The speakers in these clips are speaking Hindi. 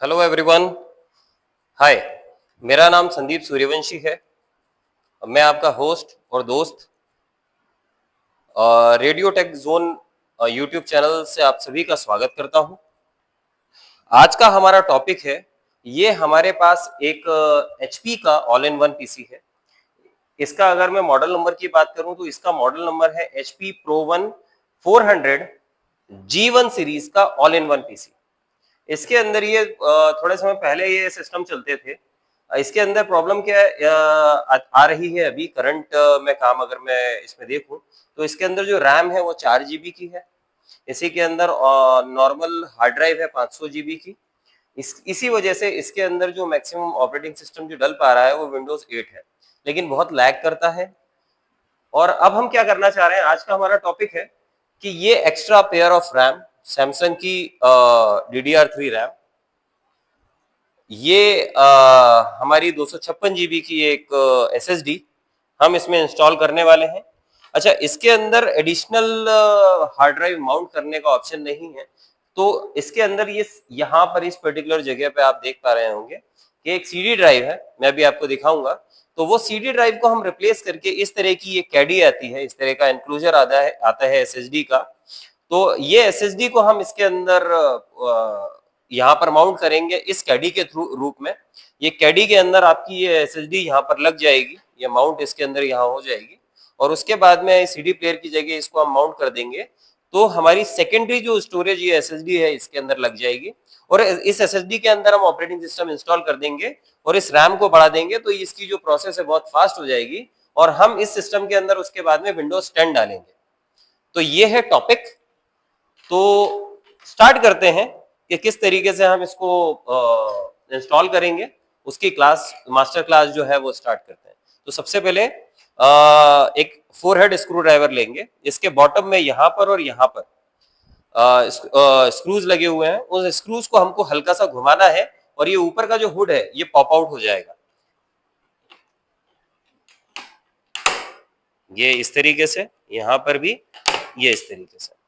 Hello everyone. हाय, मेरा नाम संदीप सूर्यवंशी है। मैं आपका होस्ट और दोस्त radio take zone YouTube channel से आप सभी का स्वागत करता हूं। आज का हमारा टॉपिक है, ये हमारे पास एक एचपी का ऑल इन वन पीसी है। इसका अगर मैं मॉडल नंबर की बात करूं तो इसका मॉडल नंबर है HP Pro One 400 G1 series का ऑल इन वन पीसी। इसके अंदर ये थोड़े समय पहले ये सिस्टम चलते थे। इसके अंदर प्रॉब्लम क्या है आ रही है अभी करंट में काम अगर मैं इसमें देखूं तो इसके अंदर जो रैम है वो 4 GB की है। इसी के अंदर नॉर्मल हार्ड ड्राइव है 500 GB की। इसी वजह से इसके अंदर जो मैक्सिमम ऑपरेटिंग सिस्टम जो डल पा रहा है वो विंडोज 8 है, लेकिन बहुत लैग करता है। और अब हम क्या करना चाह रहे हैं, आज का हमारा टॉपिक है कि ये extra pair of RAM Samsung की DDR3 रैम, ये हमारी 256 GB की एक SSD हम इसमें इंस्टॉल करने वाले हैं। अच्छा, इसके अंदर एडिशनल हार्ड ड्राइव माउंट करने का ऑप्शन नहीं है, तो इसके अंदर ये यहाँ पर इस पर्टिकुलर जगह पे आप देख पा रहे होंगे कि एक CD ड्राइव है, मैं अभी आपको दिखाऊंगा। तो वो CD ड्राइव को हम रिप्लेस करके इस तरह की ये कैडी आती है, इस तरह का एनक्लोजर आता है SSD का। तो ये SSD को हम इसके अंदर यहाँ पर माउंट करेंगे इस कैडी के थ्रू रूप में। ये कैडी के अंदर आपकी ये SSD यहाँ पर लग जाएगी, ये माउंट इसके अंदर यहाँ हो जाएगी और उसके बाद में CD प्लेयर की जगह इसको हम माउंट कर देंगे तो हमारी सेकेंडरी जो स्टोरेज ये SSD है इसके अंदर लग जाएगी और इस SSD के अंदर हम ऑपरेटिंग सिस्टम इंस्टॉल कर देंगे और इस रैम को बढ़ा देंगे तो इसकी जो प्रोसेस है बहुत फास्ट हो जाएगी और हम इस सिस्टम के अंदर उसके बाद में विंडोज 10 डालेंगे। तो ये है टॉपिक। तो स्टार्ट करते हैं कि किस तरीके से हम इसको इंस्टॉल करेंगे, उसकी क्लास मास्टर क्लास जो है वो स्टार्ट करते हैं। तो सबसे पहले एक 4 हेड स्क्रू ड्राइवर लेंगे, इसके बॉटम में यहाँ पर और यहाँ पर स्क्रूज लगे हुए हैं, उस स्क्रूज को हमको हल्का सा घुमाना है और ये ऊपर का जो हुड है ये पॉप आउट हो जाएगा, ये इस तरीके से, यहाँ पर भी ये इस तरीके से।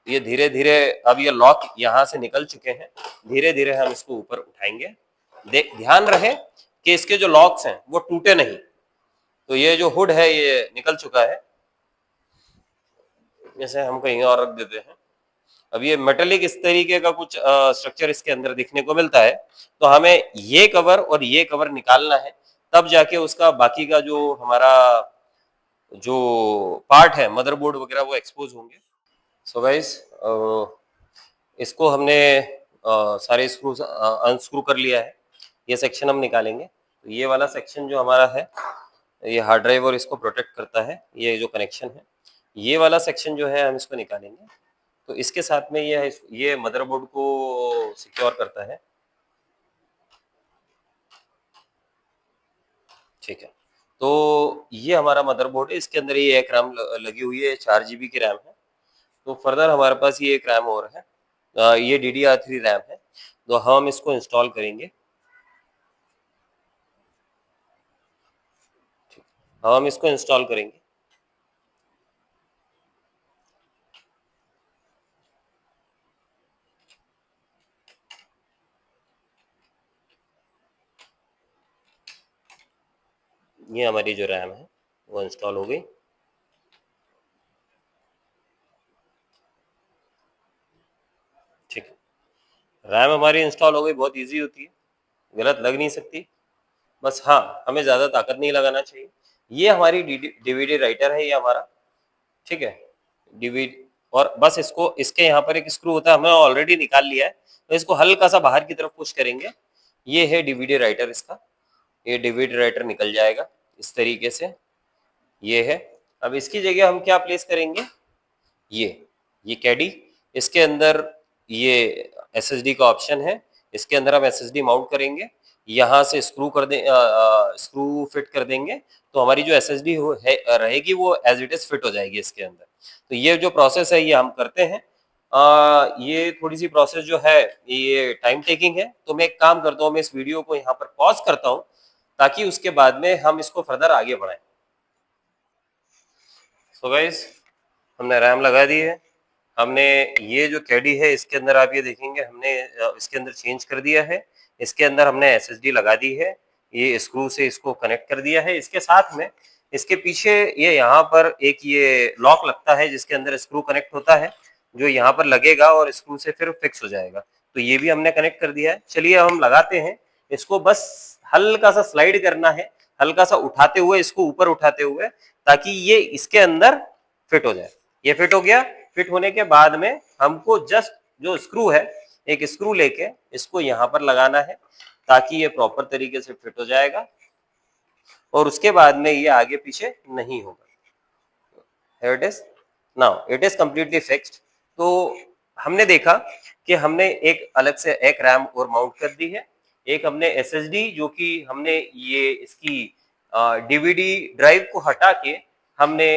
ये धीरे धीरे अब ये लॉक यहाँ से निकल चुके हैं, धीरे धीरे हम इसको ऊपर उठाएंगे। ध्यान रहे कि इसके जो लॉक्स हैं वो टूटे नहीं। तो ये जो हुड है ये निकल चुका है, जैसे हम कहीं और रख देते हैं। अब ये मेटेलिक इस तरीके का कुछ स्ट्रक्चर इसके अंदर दिखने को मिलता है, तो हमें ये कवर और ये कवर निकालना है, तब जाके उसका बाकी का जो हमारा जो पार्ट है मदरबोर्ड वगैरह वो एक्सपोज होंगे। सो गाइस, इसको हमने सारे स्क्रू अनस्क्रू कर लिया है, ये सेक्शन हम निकालेंगे। तो ये वाला सेक्शन जो हमारा है ये हार्ड ड्राइव और इसको प्रोटेक्ट करता है, ये जो कनेक्शन है। ये वाला सेक्शन जो है हम इसको निकालेंगे, तो इसके साथ में ये मदरबोर्ड को सिक्योर करता है। ठीक है, तो ये हमारा मदरबोर्ड है, इसके अंदर ये एक रैम लगी हुई है, 4 GB की रैम है। तो फर्दर हमारे पास ये एक रैम और है, ये DDR3 रैम है, तो हम इसको इंस्टॉल करेंगे। हम इसको इंस्टॉल करेंगे। ये हमारी जो रैम है वो इंस्टॉल हो गई। ठीक है, रैम हमारी इंस्टॉल हो गई, बहुत इजी होती है, गलत लग नहीं सकती। बस हाँ, हमें ज़्यादा ताकत नहीं लगाना चाहिए। ये हमारी DVD राइटर है, ये हमारा, ठीक है, DVD। और बस इसको, इसके यहाँ पर एक स्क्रू होता है, हमने ऑलरेडी निकाल लिया है, तो इसको हल्का सा बाहर की तरफ पुश करेंगे। ये है DVD राइटर इसका, ये DVD राइटर निकल जाएगा इस तरीके से, ये है। अब इसकी जगह हम क्या प्लेस करेंगे, ये कैडी, इसके अंदर ये SSD का ऑप्शन है, इसके अंदर हम SSD माउंट करेंगे, यहाँ से स्क्रू स्क्रू फिट कर देंगे, तो हमारी जो SSD रहेगी वो एज इट इज फिट हो जाएगी इसके अंदर। तो ये जो प्रोसेस है ये हम करते हैं। ये थोड़ी सी प्रोसेस जो है ये टाइम टेकिंग है, तो मैं एक काम करता हूँ, मैं इस वीडियो को यहाँ पर पॉज करता हूँ ताकि उसके बाद में हम इसको फर्दर आगे बढ़ाएं। सो गाइस, हमने रैम लगा दी है, हमने ये जो कैडी है इसके अंदर आप ये देखेंगे हमने इसके अंदर चेंज कर दिया है, इसके अंदर हमने एसएसडी लगा दी है, ये स्क्रू से इसको कनेक्ट कर दिया है। इसके साथ में इसके पीछे ये यहाँ पर एक ये लॉक लगता है जिसके अंदर स्क्रू कनेक्ट होता है, जो यहाँ पर लगेगा और स्क्रू से फिर फिक्स हो जाएगा। तो ये भी हमने कनेक्ट कर दिया है। चलिए अब हम लगाते हैं इसको, बस हल्का सा स्लाइड करना है, हल्का सा उठाते हुए, इसको ऊपर उठाते हुए, ताकि ये इसके अंदर फिट हो जाए। ये फिट हो गया। फिट होने के बाद में हमको जस्ट जो स्क्रू है, एक स्क्रू लेके इसको यहाँ पर लगाना है ताकि ये प्रॉपर तरीके से फिट हो जाएगा और उसके बाद में ये आगे पीछे नहीं होगा। Here it is. Now it is completely fixed. तो हमने देखा कि हमने एक अलग से एक रैम और माउंट कर दी है, एक हमने एसएसडी जो कि हमने ये इसकी डीवीडी ड्राइव को हटा के हमने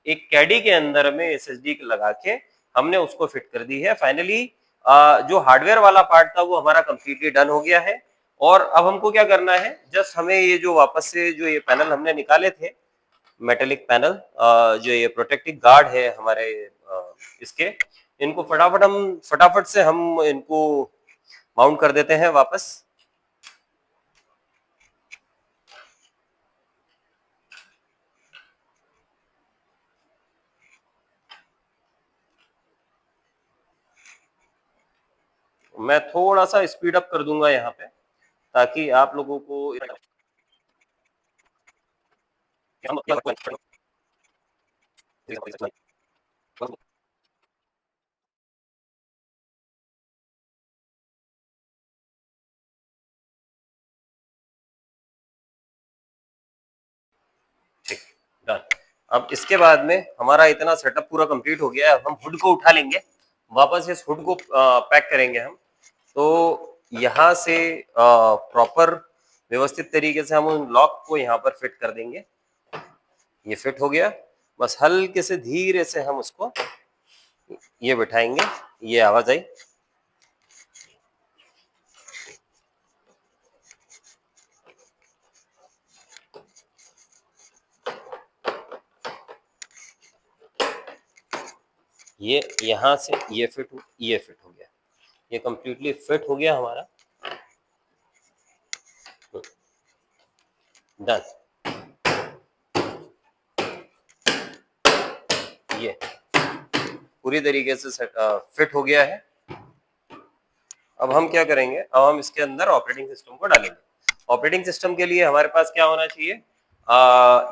एक कैडी के अंदर में एसएसडी लगा के हमने उसको फिट कर दी है। फाइनली जो हार्डवेयर वाला पार्ट था वो हमारा कंप्लीटली डन हो गया है। और अब हमको क्या करना है, जस्ट हमें ये जो वापस से जो ये पैनल हमने निकाले थे, मेटेलिक पैनल, जो ये प्रोटेक्टिव गार्ड है हमारे इसके, इनको फटाफट से हम इनको माउंट कर देते हैं वापस। मैं थोड़ा सा स्पीड अप कर दूंगा यहाँ पे ताकि आप लोगों को ठीक, डन। अब इसके बाद में हमारा इतना सेटअप पूरा कंप्लीट हो गया है। अब हम हुड को उठा लेंगे, वापस इस हुड को पैक करेंगे हम। तो यहाँ से प्रॉपर व्यवस्थित तरीके से हम उन लॉक को यहाँ पर फिट कर देंगे। ये फिट हो गया, बस हल्के से धीरे से हम उसको ये बिठाएंगे। ये आवाज आई, ये यहाँ से ये फिट हो गया, ये कंप्लीटली फिट हो गया हमारा, डन। ये पूरी तरीके से फिट हो गया है। अब हम क्या करेंगे, अब हम इसके अंदर ऑपरेटिंग सिस्टम को डालेंगे। ऑपरेटिंग सिस्टम के लिए हमारे पास क्या होना चाहिए,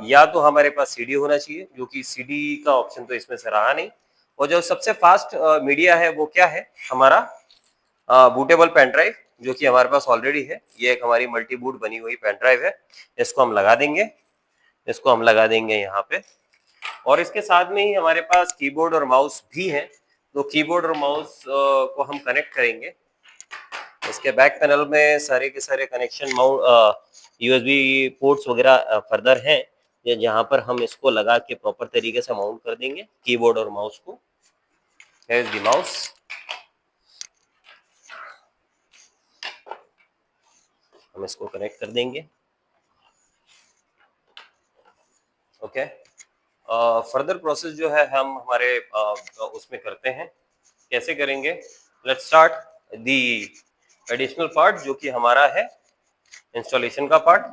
या तो हमारे पास सीडी होना चाहिए, जो कि सीडी का ऑप्शन तो इसमें से रहा नहीं। और जो सबसे फास्ट मीडिया है वो क्या है, हमारा बूटेबल पेन ड्राइव, जो कि हमारे पास ऑलरेडी है। ये एक हमारी मल्टी बूट बनी हुई पेन ड्राइव है, इसको हम लगा देंगे, इसको हम लगा देंगे यहाँ पे। और इसके साथ में ही हमारे पास कीबोर्ड और माउस भी है, तो कीबोर्ड और माउस को हम कनेक्ट करेंगे। इसके बैक पैनल में सारे के सारे कनेक्शन यूएसबी पोर्ट्स वगैरह फर्दर हैं, जहां पर हम इसको लगा के प्रॉपर तरीके से माउंट कर देंगे कीबोर्ड और माउस को। Here is the mouse. हम इसको कनेक्ट कर देंगे। ओके, फर्दर प्रोसेस जो है हम हमारे उसमें करते हैं। कैसे करेंगे, let's start the additional part जो कि हमारा है इंस्टॉलेशन का पार्ट।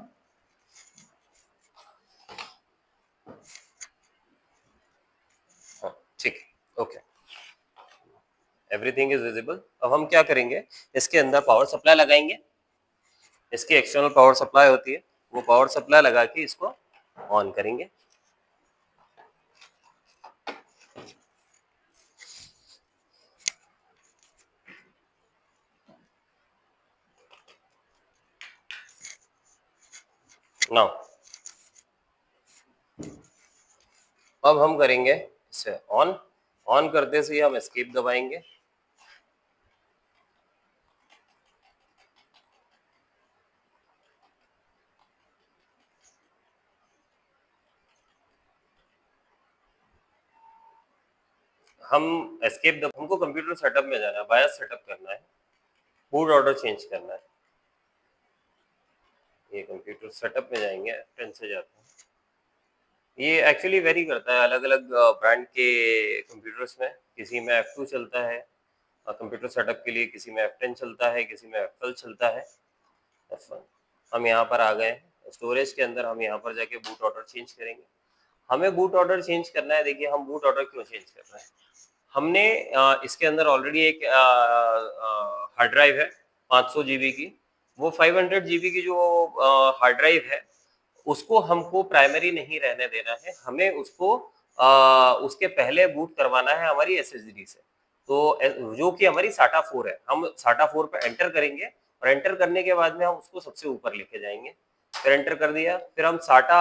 ठीक, ओके, एवरीथिंग इज विजिबल। अब हम क्या करेंगे, इसके अंदर पावर सप्लाई लगाएंगे। इसकी एक्सटर्नल पावर सप्लाई होती है, वो पावर सप्लाई लगा के इसको ऑन करेंगे। नाउ अब हम करेंगे इसे ऑन। ऑन करते से ही हम एस्केप दबाएंगे। हम एस्केप दब हमको कंप्यूटर सेटअप में जाना है, बायस सेटअप करना है, बूट ऑर्डर चेंज करना है। ये कंप्यूटर सेटअप में जाएंगे, F10 से जाते हैं। ये एक्चुअली वेरी करता है अलग अलग ब्रांड के कंप्यूटर्स में, किसी में F2 चलता है कंप्यूटर सेटअप के लिए, किसी में F10 चलता है, किसी में F12 चलता है, F1। हम यहाँ पर आ गए हैं स्टोरेज के अंदर, हम यहाँ पर जाके बूट ऑर्डर चेंज करेंगे। हमें बूट ऑर्डर चेंज करना है। देखिए हम बूट ऑर्डर क्यों चेंज कर रहे हैं, हमने इसके अंदर ऑलरेडी एक हार्ड ड्राइव है 500 जीबी की, वो 500 जीबी की जो हार्ड ड्राइव है उसको हमको प्राइमरी नहीं रहने देना है, हमें उसको उसके पहले बूट करवाना है हमारी एसएसडी से। तो जो कि हमारी SATA 4 है, हम SATA 4 पे एंटर करेंगे और एंटर करने के बाद में हम उसको सबसे ऊपर लेके जाएंगे। फिर एंटर कर दिया, फिर हम SATA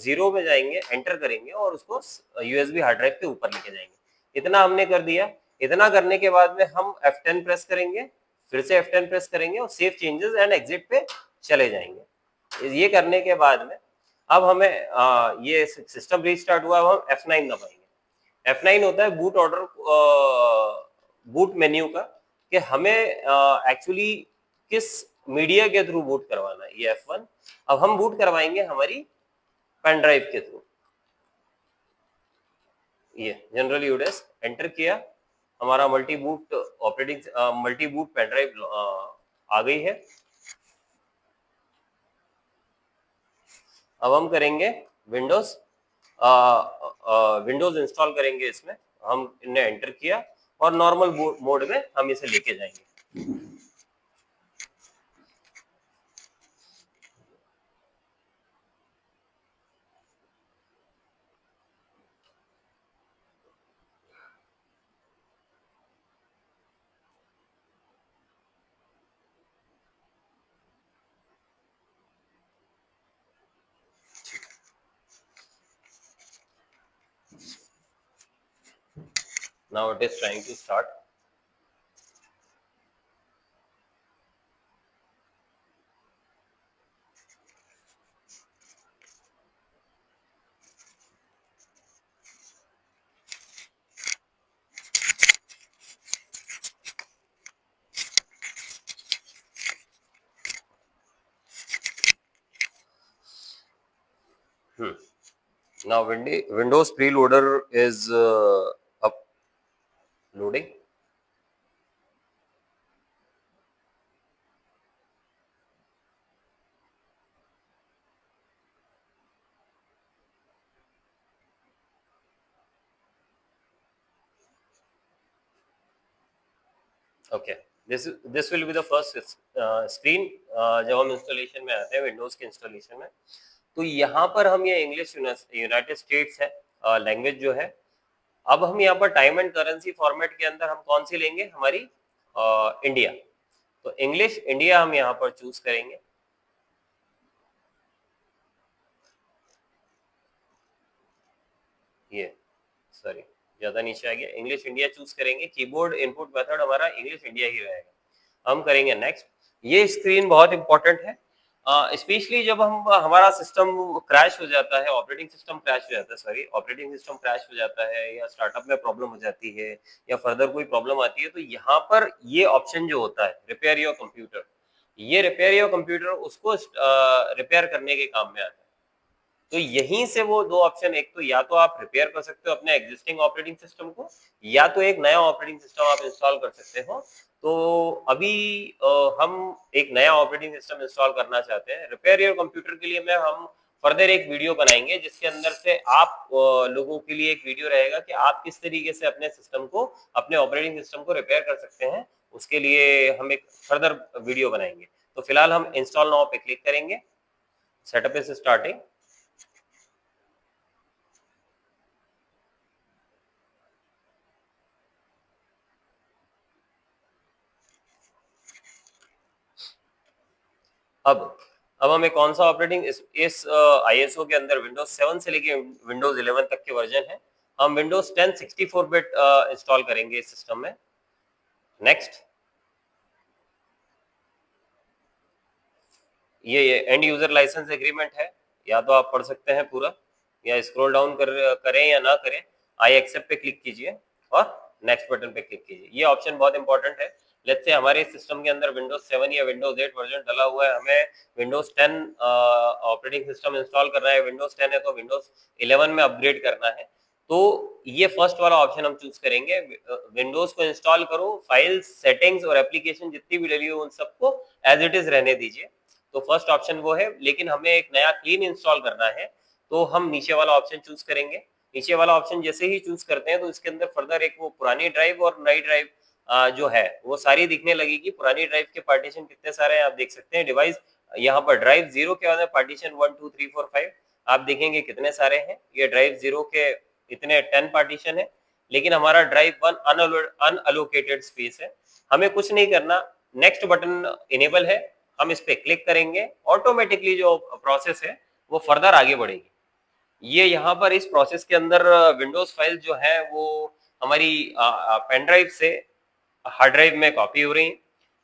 0 में जाएंगे, एंटर करेंगे और उसको यूएसबी हार्ड ड्राइव के ऊपर लेके जाएंगे। इतना हमने कर दिया। इतना करने के बाद में हम F10 प्रेस करेंगे, फिर से F10 प्रेस करेंगे और सेव चेंजेस एंड एग्जिट पे चले जाएंगे। ये करने के बाद में अब हमें ये सिस्टम रीस्टार्ट हुआ, अब हम F9 दबाएंगे। F9 होता है बूट ऑर्डर बूट मेन्यू का, कि हमें एक्चुअली किस मीडिया के थ्रू बूट करवाना है, ये F1। अब हम बूट करवाएंगे हमारी पेन ड्राइव के थ्रू। ये जनरल यूडेस एंटर किया, हमारा multi boot multi boot pen drive आ गई है। अब हम करेंगे विंडोज विंडोज इंस्टॉल करेंगे इसमें। हम इन्हें एंटर किया और नॉर्मल मोड में हम इसे लेके जाएंगे। Now it is trying to start. Now Windows preloader is uploading. Okay, this will be the first screen जब हम इंस्टॉलेशन में आते हैं विंडोज के इंस्टॉलेशन में। तो यहाँ पर हम ये इंग्लिश यूनाइटेड स्टेट्स है लैंग्वेज जो है। अब हम यहाँ पर टाइम एंड करेंसी फॉर्मेट के अंदर हम कौन सी लेंगे, हमारी इंडिया। तो इंग्लिश इंडिया हम यहाँ पर चूज करेंगे। ये सॉरी ज्यादा नीचे आ गया, इंग्लिश इंडिया चूज करेंगे। कीबोर्ड इनपुट मेथड हमारा इंग्लिश इंडिया ही रहेगा। हम करेंगे नेक्स्ट। ये स्क्रीन बहुत इंपॉर्टेंट है, स्पेशली जब हम हमारा सिस्टम क्रैश हो जाता है, ऑपरेटिंग सिस्टम क्रैश हो जाता है, सॉरी ऑपरेटिंग सिस्टम क्रैश हो जाता है, या स्टार्टअप में प्रॉब्लम हो जाती है, या फर्दर कोई प्रॉब्लम आती है, तो यहाँ पर ये ऑप्शन जो होता है रिपेयर योर कंप्यूटर, ये रिपेयर योर कंप्यूटर उसको रिपेयर करने के काम में आता है। तो यहीं से वो दो ऑप्शन, एक तो या तो आप रिपेयर कर सकते हो अपने एग्जिस्टिंग ऑपरेटिंग सिस्टम को, या तो एक नया ऑपरेटिंग सिस्टम आप इंस्टॉल कर सकते हो। तो अभी हम एक नया ऑपरेटिंग सिस्टम इंस्टॉल करना चाहते हैं। रिपेयर योर कंप्यूटर के लिए मैं हम फर्दर एक वीडियो बनाएंगे, जिसके अंदर से आप लोगों के लिए एक वीडियो रहेगा कि आप किस तरीके से अपने सिस्टम को, अपने ऑपरेटिंग सिस्टम को रिपेयर कर सकते हैं। उसके लिए हम एक फर्दर वीडियो बनाएंगे। तो फिलहाल हम इंस्टॉल नाउ पे क्लिक करेंगे। Setup is starting. अब हमें कौन सा ऑपरेटिंग इस ISO के अंदर विंडोज 7 से लेके विंडोज 11 तक के वर्जन है। हम विंडोज 10 64 बिट इंस्टॉल करेंगे इस सिस्टम में। नेक्स्ट। ये एंड यूजर लाइसेंस एग्रीमेंट है, या तो आप पढ़ सकते हैं पूरा, या स्क्रॉल डाउन करें या ना करें। आई एक्सेप्ट पे क्लिक कीजिए और नेक्स्ट बटन पे क्लिक कीजिए। ये ऑप्शन बहुत इंपॉर्टेंट है। लेट्स से हमारे सिस्टम के अंदर विंडोज 7 या विंडोज 8 वर्जन डला हुआ है, हमें विंडोज 10 ऑपरेटिंग सिस्टम इंस्टॉल करना है, विंडोज 10 है तो विंडोज 11 में अपग्रेड करना है, तो ये फर्स्ट वाला ऑप्शन हम चूज करेंगे। विंडोज को इंस्टॉल करो, फाइल्स, सेटिंग्स और एप्लीकेशन जितनी भी डली हो उन सबको एज इट इज रहने दीजिए, तो फर्स्ट ऑप्शन वो है। लेकिन हमें एक नया क्लीन इंस्टॉल करना है, तो हम नीचे वाला ऑप्शन चूज करेंगे। नीचे वाला ऑप्शन जैसे ही चूज करते हैं तो इसके अंदर फर्दर एक वो पुरानी ड्राइव और नई ड्राइव जो है वो सारी दिखने लगेगी। पुरानी ड्राइव के पार्टीशन कितने सारे हैं आप देख सकते हैं, डिवाइस यहाँ पर ड्राइव 0 के बाद पार्टीशन 1 2 3 4 5 आप देखेंगे कितने सारे हैं। ये ड्राइव 0 के इतने 10 पार्टीशन है, लेकिन हमारा ड्राइव 1 अनअलोकेटेड स्पेस है। हमें कुछ नहीं करना, नेक्स्ट बटन इनेबल है, हम इस पे क्लिक करेंगे, ऑटोमेटिकली जो प्रोसेस है वो फर्दर आगे बढ़ेगी। ये यहाँ पर इस प्रोसेस के अंदर विंडोज फाइल जो है वो हमारी पेन ड्राइव से हार्ड ड्राइव में कॉपी हो रही है।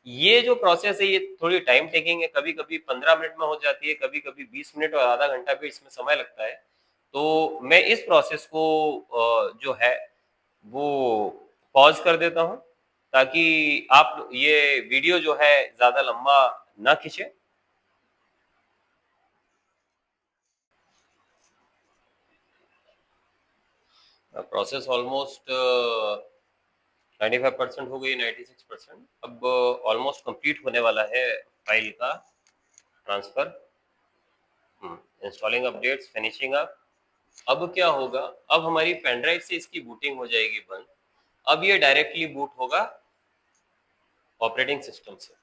ये जो प्रोसेस है ये थोड़ी टाइम टेकिंग है, कभी कभी 15 मिनट में हो जाती है, कभी कभी 20 मिनट और आधा घंटा भी इसमें समय लगता है। तो मैं इस प्रोसेस को जो है वो पॉज कर देता हूँ, ताकि आप ये वीडियो जो है ज्यादा लंबा ना खींचे। प्रोसेस ऑलमोस्ट 95% हो गई, 96%। अब ऑलमोस्ट कंप्लीट होने वाला है फाइल का transfer. Installing updates finishing up. अब क्या होगा, अब हमारी पेन ड्राइव से इसकी बूटिंग हो जाएगी बंद। अब ये डायरेक्टली बूट होगा ऑपरेटिंग सिस्टम से।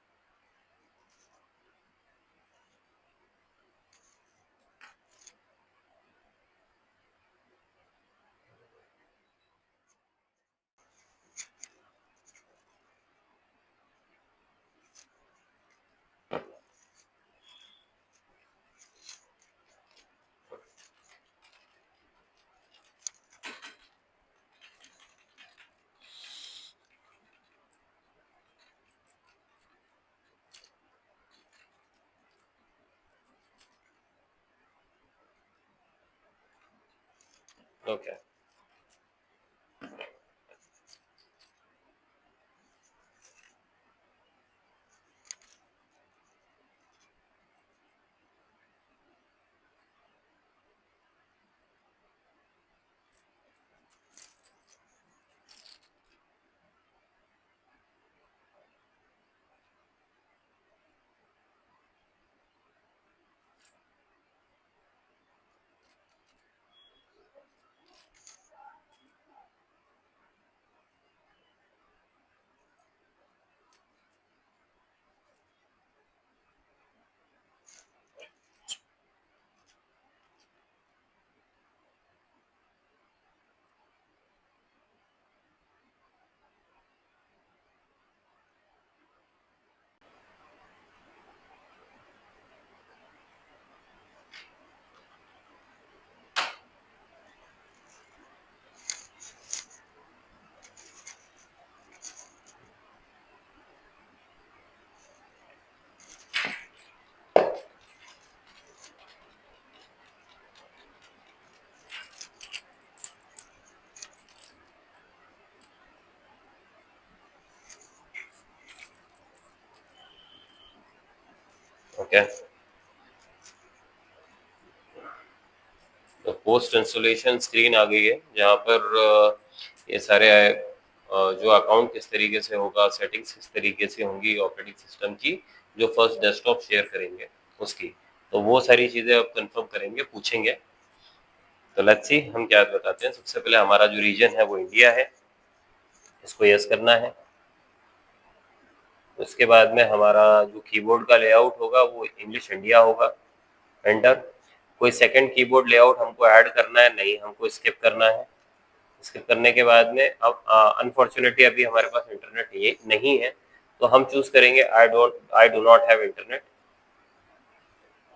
Okay okay. तो पोस्ट इंस्टॉलेशन स्क्रीन आ गई है, जहाँ पर ये सारे जो अकाउंट किस तरीके से होगा, सेटिंग्स किस तरीके से होंगी ऑपरेटिंग सिस्टम की, जो फर्स्ट डेस्कटॉप शेयर करेंगे उसकी, तो वो सारी चीज़ें अब कंफर्म करेंगे, पूछेंगे। तो लेट्स सी हम क्या बताते हैं। सबसे पहले हमारा जो रीजन है वो इंडिया है, इसको यस करना है। उसके बाद में हमारा जो कीबोर्ड का लेआउट होगा वो इंग्लिश इंडिया होगा, एंटर। कोई सेकंड कीबोर्ड लेआउट हमको ऐड करना है, नहीं, हमको स्किप करना है। स्किप करने के बाद में अब अनफॉर्चुनेटली अभी हमारे पास इंटरनेट ये नहीं है, तो हम चूज करेंगे I do not have internet.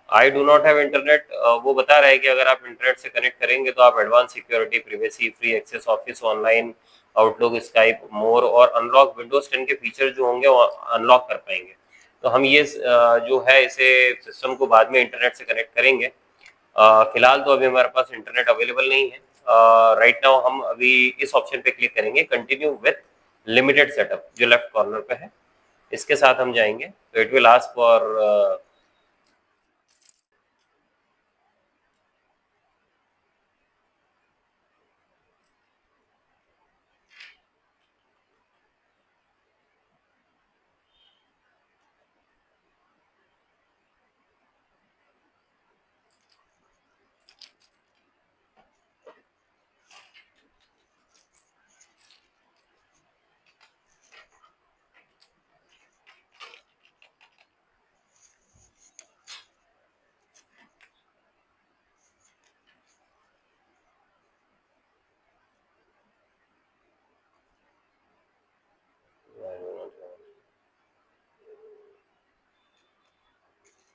I do not have internet वो बता रहा है कि अगर आप इंटरनेट से कनेक्ट करेंगे तो आप advance security, privacy, free access, office online, Outlook, Skype, more और अनलॉक विंडोज 10 के फीचर जो होंगे वो अनलॉक कर पाएंगे। तो हम ये जो है इसे सिस्टम को बाद में इंटरनेट से कनेक्ट करेंगे। फिलहाल तो अभी हमारे पास इंटरनेट अवेलेबल नहीं है। राइट नाउ हम अभी इस ऑप्शन पे क्लिक करेंगे, कंटिन्यू विथ लिमिटेड सेटअप, जो लेफ्ट कॉर्नर पे है। इसके साथ हम जाएंगे, तो it will ask for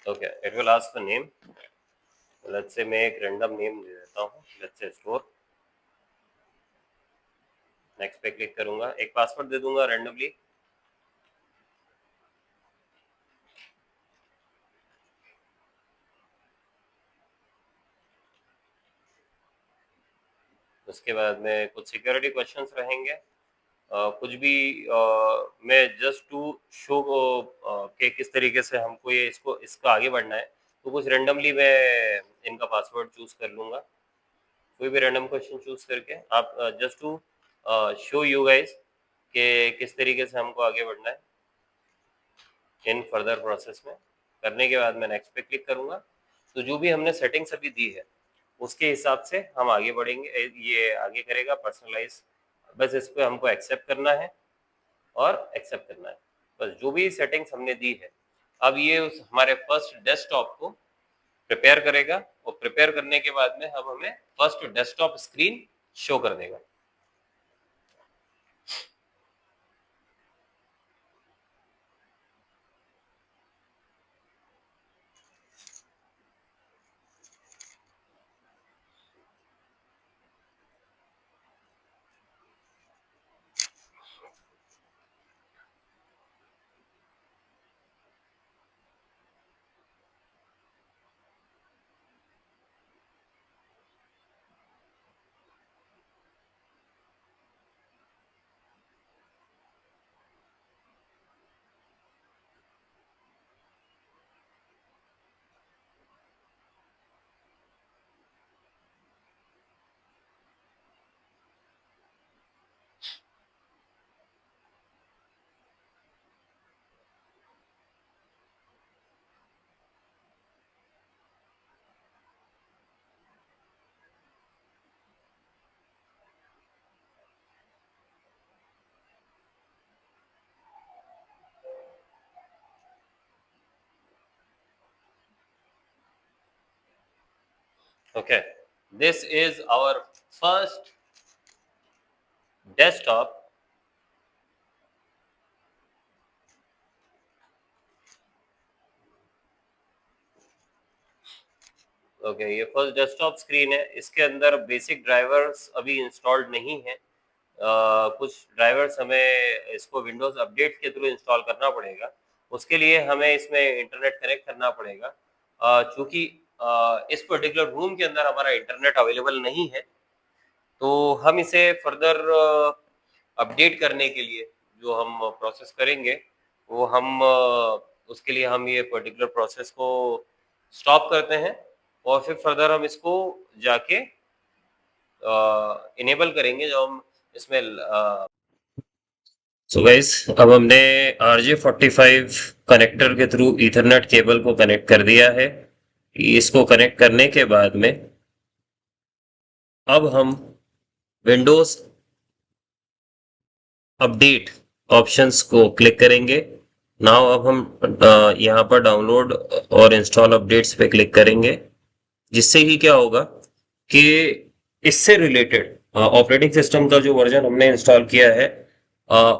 okay, it will ask for name. Let's say मैं एक रैंडम नेम दे देता हूँ, लेट्स से स्टोर। नेक्स्ट पे क्लिक करूंगा, एक पासवर्ड दे दूंगा रैंडमली। उसके बाद में कुछ सिक्योरिटी क्वेश्चंस रहेंगे, कुछ भी मैं जस्ट टू शो के किस तरीके से हमको ये इसको आगे बढ़ना है, तो कुछ रेंडमली मैं इनका पासवर्ड चूज कर लूंगा। कोई भी रैंडम क्वेश्चन चूज करके आप just to show you guys कि किस तरीके से हमको आगे बढ़ना है इन फर्दर प्रोसेस में। करने के बाद मैं नेक्स्ट पे क्लिक करूंगा, तो जो भी हमने सेटिंग्स अभी दी है उसके हिसाब से हम आगे बढ़ेंगे। ये आगे करेगा पर्सनलाइज, बस इस पे हमको एक्सेप्ट करना है और एक्सेप्ट करना है, बस जो भी सेटिंग्स हमने दी है। अब ये उस हमारे फर्स्ट डेस्कटॉप को प्रिपेयर करेगा, और प्रिपेयर करने के बाद में अब हमें फर्स्ट डेस्कटॉप स्क्रीन शो कर देगा। Okay, this is our first desktop okay ये फर्स्ट डेस्कटॉप स्क्रीन है। इसके अंदर बेसिक ड्राइवर्स अभी इंस्टॉल्ड नहीं है। कुछ ड्राइवर्स हमें इसको विंडोज अपडेट के थ्रू इंस्टॉल करना पड़ेगा। उसके लिए हमें इसमें इंटरनेट कनेक्ट करना पड़ेगा। चूंकि इस पर्टिकुलर रूम के अंदर हमारा इंटरनेट अवेलेबल नहीं है, तो हम इसे फर्दर अपडेट करने के लिए जो हम प्रोसेस करेंगे वो हम उसके लिए हम ये पर्टिकुलर प्रोसेस को स्टॉप करते हैं, और फिर फर्दर हम इसको जाके इनेबल करेंगे जब हम इसमें सो गाइस अब हमने RJ45 कनेक्टर के थ्रू ईथरनेट केबल को कनेक्ट कर दिया है। इसको कनेक्ट करने के बाद में अब हम विंडोज अपडेट ऑप्शंस को क्लिक करेंगे। नाउ अब हम यहाँ पर डाउनलोड और इंस्टॉल अपडेट्स पे क्लिक करेंगे, जिससे ही क्या होगा कि इससे रिलेटेड ऑपरेटिंग सिस्टम का जो वर्जन हमने इंस्टॉल किया है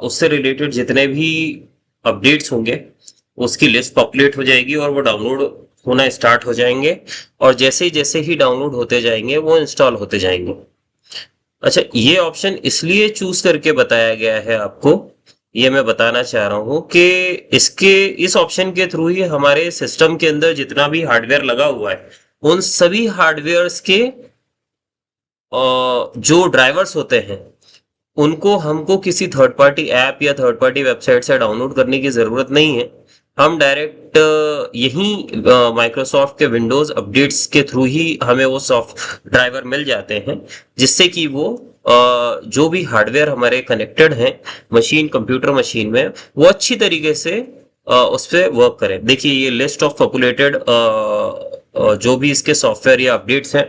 उससे रिलेटेड जितने भी अपडेट्स होंगे उसकी लिस्ट पॉपुलेट हो जाएगी और वो डाउनलोड होना स्टार्ट हो जाएंगे, और जैसे ही डाउनलोड होते जाएंगे वो इंस्टॉल होते जाएंगे। अच्छा, ये ऑप्शन इसलिए चूज करके बताया गया है आपको, ये मैं बताना चाह रहा हूं कि इस ऑप्शन के थ्रू ही हमारे सिस्टम के अंदर जितना भी हार्डवेयर लगा हुआ है उन सभी हार्डवेयर्स के जो ड्राइवर्स होते हैं उनको हमको किसी थर्ड पार्टी ऐप या थर्ड पार्टी वेबसाइट से डाउनलोड करने की ज़रूरत नहीं है। हम डायरेक्ट यहीं माइक्रोसॉफ्ट के विंडोज़ अपडेट्स के थ्रू ही हमें वो सॉफ्ट ड्राइवर मिल जाते हैं, जिससे कि वो जो भी हार्डवेयर हमारे कनेक्टेड हैं मशीन, कंप्यूटर मशीन में, वो अच्छी तरीके से उस पर वर्क करें। देखिए ये लिस्ट ऑफ पॉपुलेटेड जो भी इसके सॉफ्टवेयर या अपडेट्स हैं,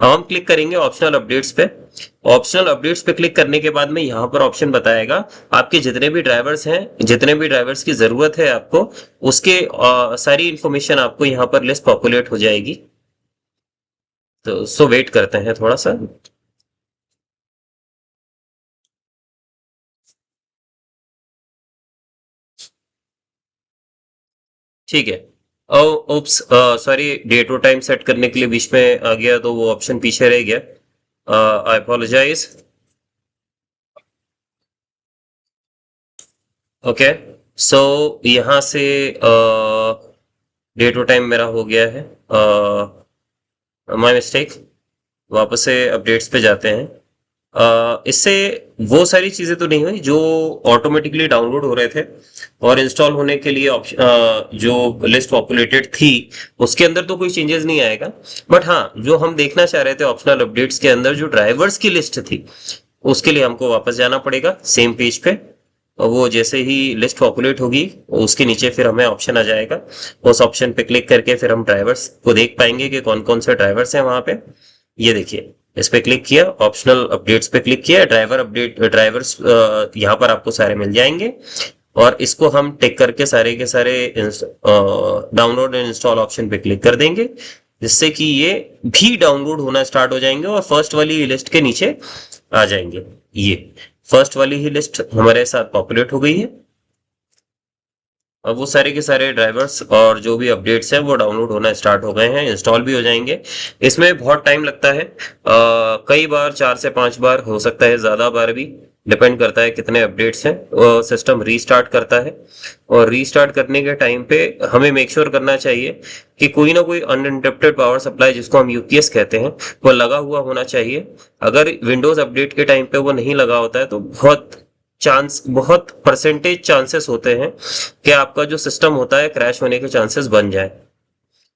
हम क्लिक करेंगे ऑप्शनल अपडेट्स पे। ऑप्शनल अपडेट्स पे क्लिक करने के बाद में यहाँ पर ऑप्शन बताएगा आपके जितने भी ड्राइवर्स हैं, जितने भी ड्राइवर्स की जरूरत है आपको, उसके सारी इंफॉर्मेशन आपको यहाँ पर लिस्ट पॉपुलेट हो जाएगी। तो सो वेट करते हैं थोड़ा सा। ठीक है। ओप्स, सॉरी, डेट और टाइम सेट करने के लिए बीच में आ गया तो वो ऑप्शन पीछे रह गया। आई अपोलोजाइज। ओके, सो यहाँ से डेट और टाइम मेरा हो गया है, माय मिस्टेक। वापस से अपडेट्स पे जाते हैं। इससे वो सारी चीजें तो नहीं हुई जो ऑटोमेटिकली डाउनलोड हो रहे थे और इंस्टॉल होने के लिए जो लिस्ट पॉपुलेटेड थी उसके अंदर तो कोई चेंजेस नहीं आएगा। बट हाँ, जो हम देखना चाह रहे थे ऑप्शनल अपडेट्स के अंदर जो ड्राइवर्स की लिस्ट थी, उसके लिए हमको वापस जाना पड़ेगा सेम पेज पे। और वो जैसे ही लिस्ट पॉपुलेट होगी उसके नीचे फिर हमें ऑप्शन आ जाएगा। उस ऑप्शन पे क्लिक करके फिर हम ड्राइवर्स को देख पाएंगे कि कौन कौन से ड्राइवर्स हैं वहां पे। ये देखिए, इस पे क्लिक किया, ऑप्शनल अपडेट्स पे क्लिक किया, ड्राइवर अपडेट, ड्राइवर्स यहाँ पर आपको सारे मिल जाएंगे। और इसको हम टिक करके सारे के सारे डाउनलोड एंड इंस्टॉल ऑप्शन पे क्लिक कर देंगे, जिससे कि ये भी डाउनलोड होना स्टार्ट हो जाएंगे और फर्स्ट वाली लिस्ट के नीचे आ जाएंगे। ये फर्स्ट वाली ही लिस्ट हमारे साथ पॉपुलेट हो गई है। अब वो सारे के सारे ड्राइवर्स और जो भी अपडेट्स हैं वो डाउनलोड होना स्टार्ट हो गए हैं, इंस्टॉल भी हो जाएंगे। इसमें बहुत टाइम लगता है, कई बार 4 से 5 बार, हो सकता है ज़्यादा बार भी, डिपेंड करता है कितने अपडेट्स हैं। सिस्टम रीस्टार्ट करता है और रीस्टार्ट करने के टाइम पे हमें मेक श्योर करना चाहिए कि कोई ना कोई अनइंटरप्टेड पावर सप्लाई, जिसको हम यूपीएस कहते हैं, वो लगा हुआ होना चाहिए। अगर विंडोज अपडेट के टाइम पे वो नहीं लगा होता है तो बहुत परसेंटेज चांसेस होते हैं कि आपका जो सिस्टम होता है क्रैश होने के चांसेस बन जाए।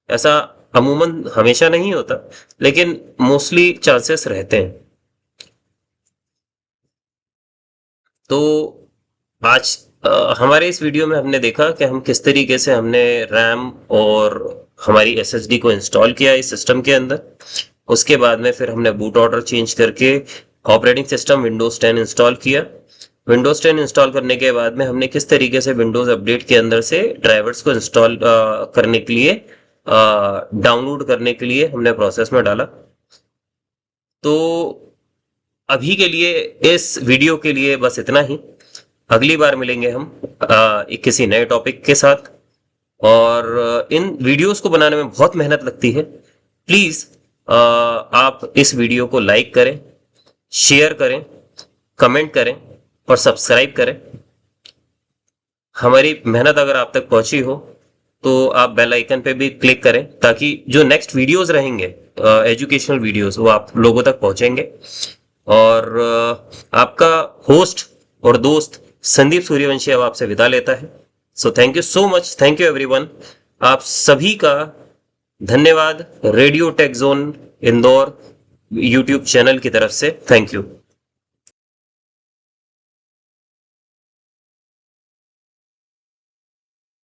ऐसा अमूमन हमेशा नहीं होता, लेकिन मोस्टली चांसेस रहते हैं। तो आज हमारे इस वीडियो में हमने देखा कि हम किस तरीके से हमने रैम और हमारी एसएसडी को इंस्टॉल किया इस सिस्टम के अंदर। उसके बाद में फिर हमने बूट ऑर्डर चेंज करके ऑपरेटिंग सिस्टम विंडोज 10 इंस्टॉल किया। विंडोज 10 इंस्टॉल करने के बाद में हमने किस तरीके से विंडोज अपडेट के अंदर से ड्राइवर्स को इंस्टॉल करने के लिए, डाउनलोड करने के लिए हमने प्रोसेस में डाला। तो अभी के लिए, इस वीडियो के लिए बस इतना ही। अगली बार मिलेंगे हम किसी नए टॉपिक के साथ। और इन वीडियोस को बनाने में बहुत मेहनत लगती है। प्लीज आप इस वीडियो को लाइक करें, शेयर करें, कमेंट करें और सब्सक्राइब करें। हमारी मेहनत अगर आप तक पहुंची हो तो आप बेल आइकन पे भी क्लिक करें, ताकि जो नेक्स्ट वीडियोस रहेंगे, एजुकेशनल वीडियोस, वो आप लोगों तक पहुंचेंगे। और आपका होस्ट और दोस्त संदीप सूर्यवंशी अब आपसे विदा लेता है। So thank you so much, thank you everyone. आप सभी का धन्यवाद radio take zone Indore YouTube channel की तरफ से। Thank you.